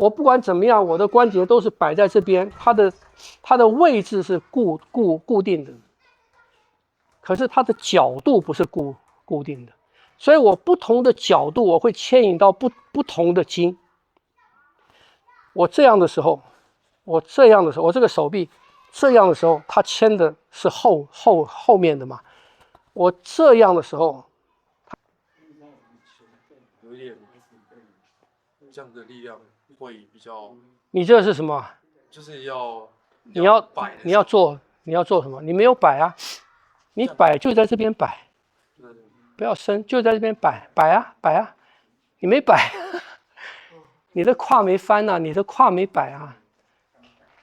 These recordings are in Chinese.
我不管怎么样，我的关节都是摆在这边，它的位置是固定的，可是它的角度不是固定的，所以我不同的角度我会牵引到不同的筋。我这样的时候，我这个手臂这样的时候，它牵的是后面的嘛。我这样的时候，有一点这样的力量会比较。你这是什么？就是你要做什么？你没有摆啊，你摆就在这边摆，不要伸，就在这边摆啊，你没摆。你的胯没翻啊，你的胯没摆啊，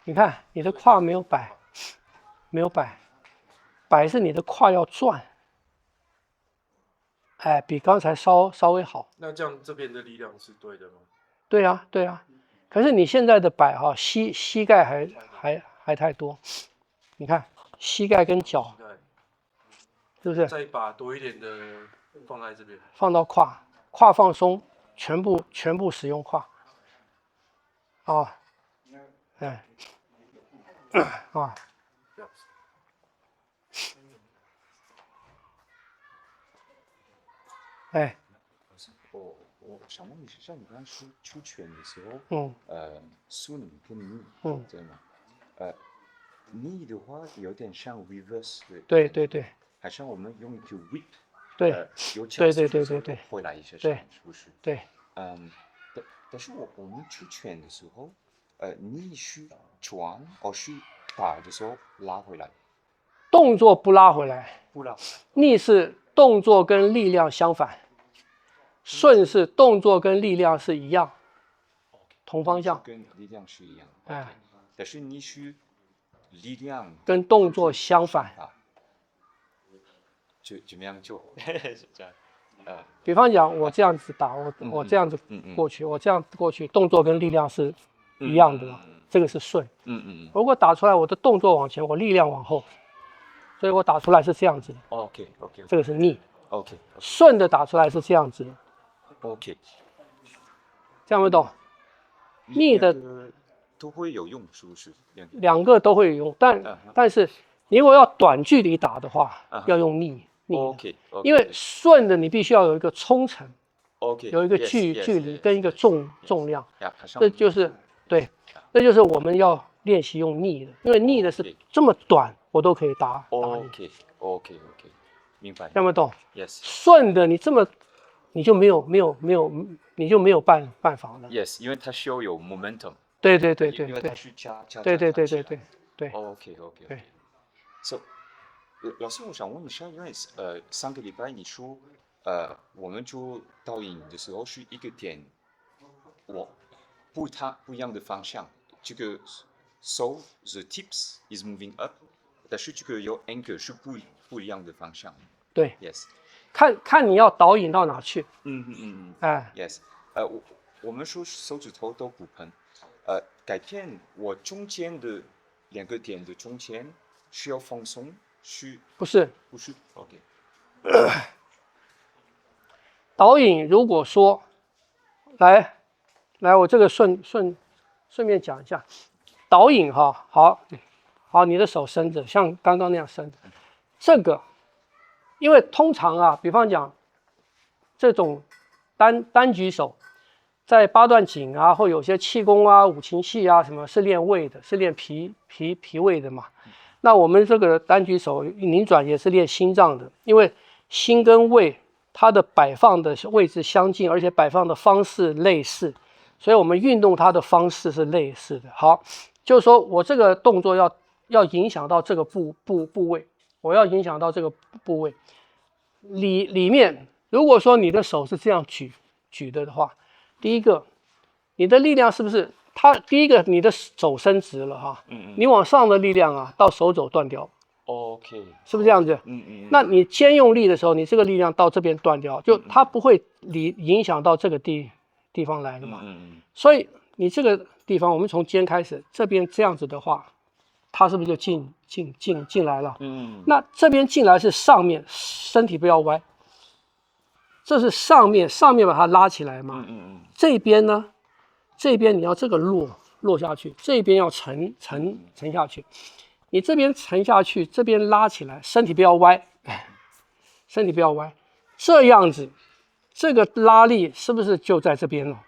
你看你的胯没有摆，摆是你的胯要转，哎，比刚才稍微好。那这样这边的力量是对的吗？对啊，可是你现在的摆哈，膝盖还太多，你看膝盖跟脚，是不是？再把多一点的放在这边，放到胯放松，全部使用胯。啊，哎，啊，哎，我想问一下，像你刚刚出拳的时候，顺跟逆，对吗？逆的话有点像 reverse 的，对，好像我们用一个 whip， 对，有脚对，回来一下，对，是不是？对，但是我们出拳的时候，逆是转，而是打的时候拉回来，动作不拉回来，逆是动作跟力量相反，顺是动作跟力量是一样，同方向，跟力量是一样，哎，但是逆是力量跟动作相反，怎么样做？是这样。比方讲，我这样子打，我这样子过去，我这样过去，动作跟力量是一样的，这个是顺。如果打出来，我的动作往前，我力量往后，所以我打出来是这样子的。OK， 这个是逆。OK， 顺的打出来是这样子的。OK， 这样会懂？逆的都会有用，是不是？两个都会有用，但是你如果要短距离打的话，要用逆。OK， 因为顺的你必须要有一个冲程， OK， 有一个距离跟一个重量，这就是对，这就是我们要练习用逆的，因为逆的是这么短，我都可以打你。OK， 明白。听不懂 ？Yes。顺的你这么，你就没有办法了。Yes， 因为它需要有 momentum。对。因为它是加。对。OK。对。So， 老师，我想问一下，因为上个礼拜你说，我们做导引的时候是一个点，不一样的方向，这个 so the tips is moving up， 但是这个有 anchor 是不一样的方向。对 ，Yes， 看你要导引到哪去。哎 ，Yes， 我们说手指头都骨盆，改变我中间的两个点的中间需要放松，不是 ，OK。导引如果说，来，我这个顺便讲一下，导引哈，好，你的手伸着，像刚刚那样伸着，这个。因为通常啊，比方讲，这种单举手，在八段锦啊，或有些气功啊、五禽戏啊，什么是练胃的，是练脾胃的嘛。那我们这个单举手拧转也是练心脏的，因为心跟胃它的摆放的位置相近，而且摆放的方式类似，所以我们运动它的方式是类似的。好，就是说我这个动作要影响到这个部位。我要影响到这个部位里面，如果说你的手是这样举的话，第一个，你的力量是不是第一个你的手伸直了哈，你往上的力量啊，到手肘断掉 ，OK， 是不是这样子？那你肩用力的时候，你这个力量到这边断掉，就它不会影响到这个地方来了嘛。所以你这个地方，我们从肩开始，这边这样子的话。它是不是就进来了？那这边进来是上面，身体不要歪。这是上面把它拉起来嘛。这边呢，这边你要这个落下去，这边要沉下去。你这边沉下去，这边拉起来，身体不要歪，身体不要歪，这样子，这个拉力是不是就在这边了？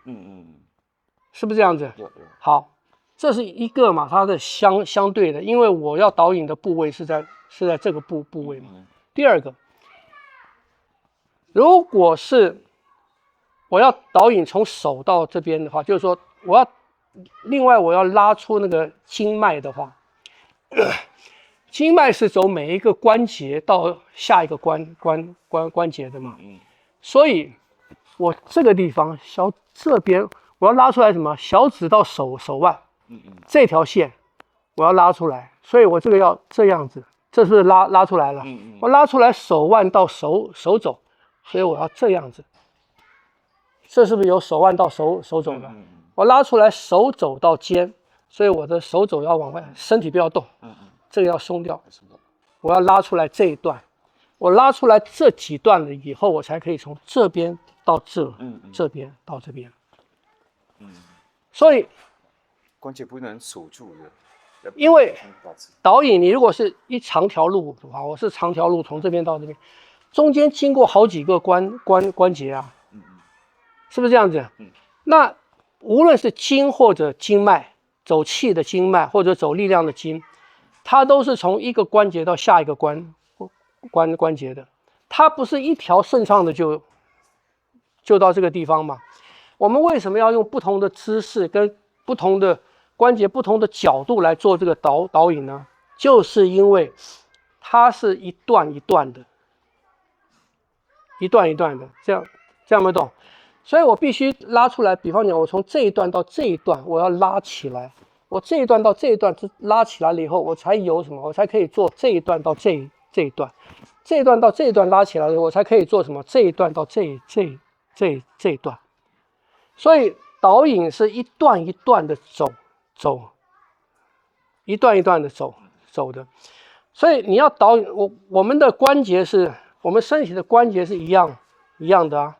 是不是这样子？好，这是一个嘛，它的相对的，因为我要导引的部位是在这个部位嘛。第二个，如果是我要导引从手到这边的话，就是说另外我要拉出那个经脉的话。经脉是走每一个关节到下一个关节的嘛，所以我这个地方这边我要拉出来什么？小指到手腕，这条线我要拉出来，所以我这个要这样子，这是不是拉出来了？我拉出来手腕到手肘，所以我要这样子，这是不是有手腕到手肘了？我拉出来手肘到肩。所以我的手肘要往外，身体不要动，这个要松掉。我要拉出来这一段，我拉出来这几段了以后，我才可以从这边到这边到这边。所以关节不能锁住的，因为导引你如果是一长条路的话，我是长条路从这边到这边，中间经过好几个关节啊，是不是这样子？那无论是经或者经脉。走气的经脉或者走力量的经，它都是从一个关节到下一个关节的，它不是一条顺畅的就到这个地方嘛。我们为什么要用不同的姿势跟不同的关节、不同的角度来做这个导引呢？就是因为它是一段一段的，这样有没有懂？所以我必须拉出来，比方讲，我从这一段到这一段，我要拉起来。我这一段到这一段拉起来了以后，我才有什么？我才可以做这一段到这一段，这一段到这一段拉起来了，我才可以做什么？这一段到这一段。所以导引是一段一段的走，一段一段的走的。所以你要导引，我们的关节我们身体的关节是一样的啊。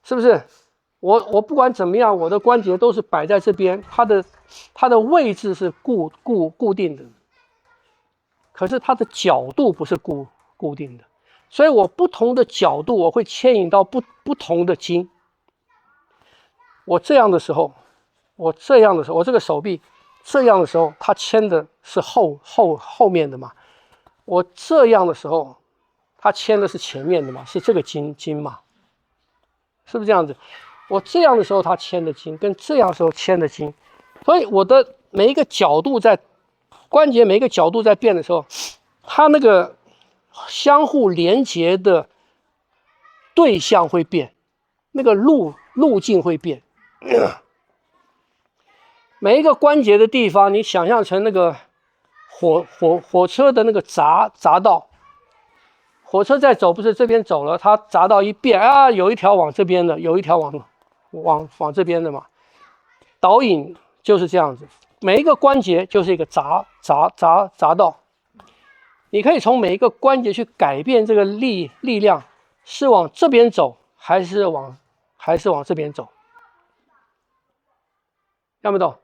是不是？我不管怎么样，我的关节都是摆在这边，它的位置是固定的，可是它的角度不是固定的，所以我不同的角度我会牵引到不同的筋。我这样的时候，我这个手臂这样的时候，它牵的是后面的嘛。我这样的时候，它牵的是前面的嘛，是这个筋嘛。是不是这样子？我这样的时候它牵的筋，跟这样的时候牵的筋，所以我的每一个角度关节每一个角度在变的时候，它那个相互连接的对象会变，那个路径会变。每一个关节的地方，你想象成那个火车的那个匝道。火车在走，不是这边走了，它匝道一变啊，有一条往这边的，有一条往这边的嘛。导引就是这样子，每一个关节就是一个匝道，你可以从每一个关节去改变这个力量，是往这边走还是往这边走，看不懂？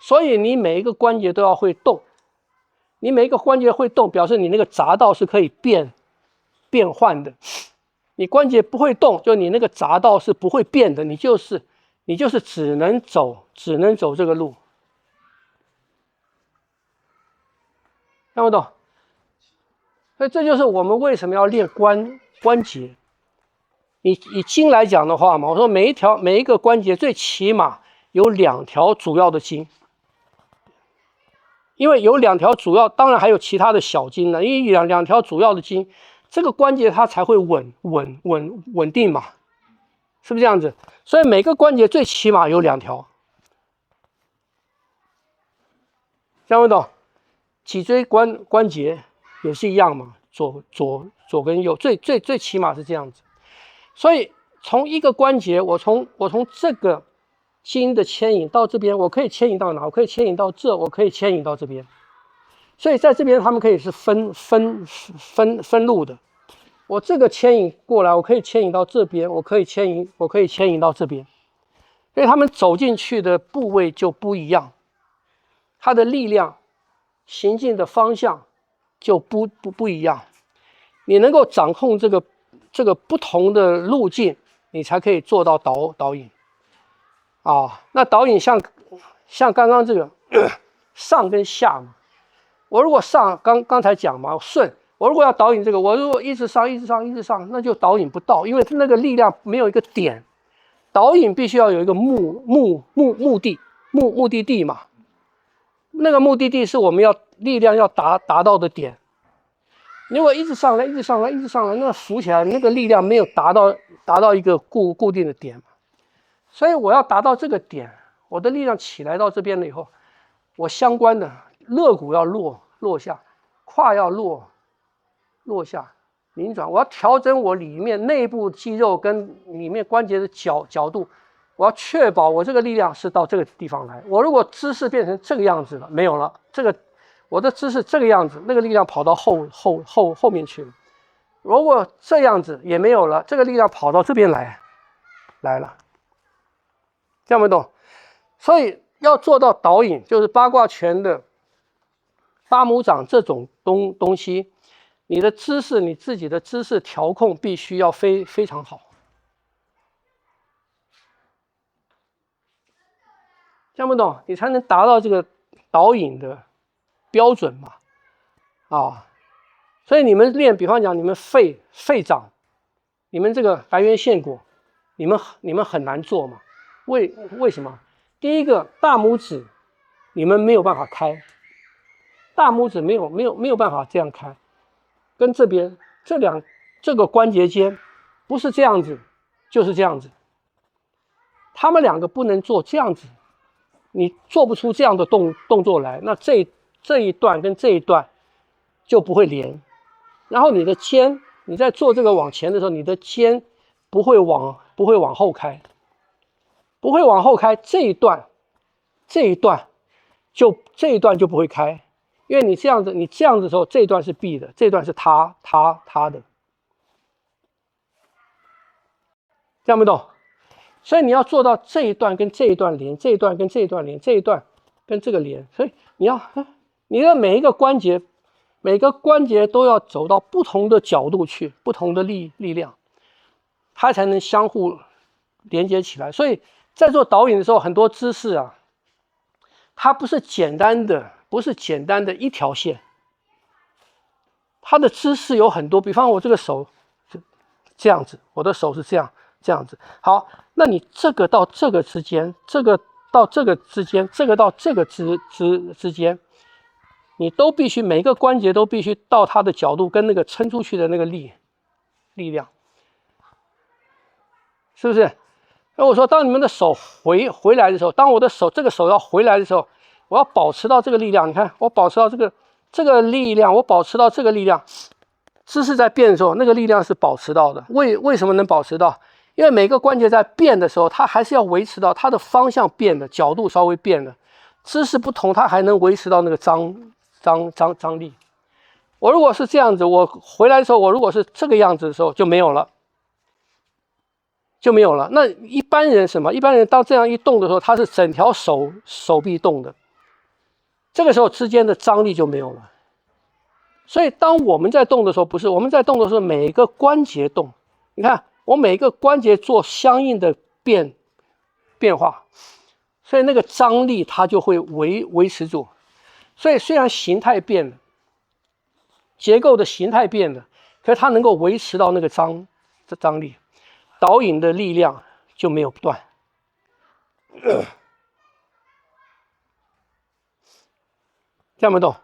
所以你每一个关节都要会动，你每一个关节会动，表示你那个匝道是可以变换的。你关节不会动，就你那个匝道是不会变的，你就是只能走这个路，看不懂？所以这就是我们为什么要练关节。以筋来讲的话嘛，我说每一个关节最起码有2条主要的筋，因为有2条主要，当然还有其他的小筋呢，因为两条主要的筋，这个关节它才会稳定嘛，是不是这样子？所以每个关节最起码有2条，听不懂？脊椎关节也是一样嘛，左跟右，最起码是这样子。所以从一个关节，我从这个筋的牵引到这边，我可以牵引到哪？我可以牵引到这，我可以牵引到这边。所以在这边，他们可以是分路的。我这个牵引过来，我可以牵引到这边，我可以牵引到这边。所以他们走进去的部位就不一样，它的力量、行进的方向就不一样。你能够掌控这个不同的路径，你才可以做到导引。那导引像刚刚这个上跟下嘛，我如果上刚才讲嘛顺，我如果要导引这个，我如果一直上，那就导引不到，因为那个力量没有一个点。导引必须要有一个目的地嘛，那个目的地是我们力量要达到的点。如果一直上来，那浮起来，那个力量没有达到一个固定的点嘛，所以我要达到这个点，我的力量起来到这边了以后，我相关的肋骨要落下，胯要落下。拧转，我要调整我里面内部肌肉跟里面关节的角度，我要确保我这个力量是到这个地方来。我如果姿势变成这个样子了，没有了，我的姿势这个样子，那个力量跑到后面去了。如果这样子也没有了，这个力量跑到这边来了，这样没懂？所以要做到导引，就是八卦拳的八拇掌这种东西。你的姿势，你自己的姿势调控必须要非常好，这样不懂，你才能达到这个导引的标准嘛。所以你们练，比方讲你们肺掌，你们这个白圆线果，你们很难做嘛？为什么？第一个，大拇指你们没有办法开，大拇指没有办法这样开。跟这边这个关节间不是这样子就是这样子，他们两个不能做这样子，你做不出这样的动作来，那这一段跟这一段就不会连。然后你的肩，你在做这个往前的时候，你的肩不会往后开，这一段就不会开。因为你这样子的时候，这一段是 B 的，这一段是他的，这样不懂？所以你要做到这一段跟这一段连，这一段跟这一段连，这一段跟这个连，所以你的每个关节都要走到不同的角度去，不同的力量，它才能相互连接起来。所以在做导引的时候，很多姿势啊，它不是简单的一条线，它的姿势有很多。比方我这个手是这样子，我的手是这样子。好，那你这个到这个之间，这个到这个之间，这个到这个之间，你都必须每个关节都必须到它的角度跟那个撑出去的那个力量，是不是？那我说，当你们的手回来的时候，当我的这个手要回来的时候，我要保持到这个力量。你看，我保持到这个力量，我保持到这个力量，姿势在变的时候，那个力量是保持到的。为什么能保持到？因为每个关节在变的时候，它还是要维持到它的方向变的，角度稍微变了，姿势不同，它还能维持到那个张力。我如果是这样子，我回来的时候，我如果是这个样子的时候，就没有了。那一般人什么？一般人当这样一动的时候，他是整条手臂动的，这个时候之间的张力就没有了。所以当我们在动的时候，不是我们在动的时候，每一个关节动，你看我每个关节做相应的变化，所以那个张力它就会维持住。所以虽然形态变了，结构的形态变了，可是它能够维持到那个张力。导引的力量就没有断，这样不懂？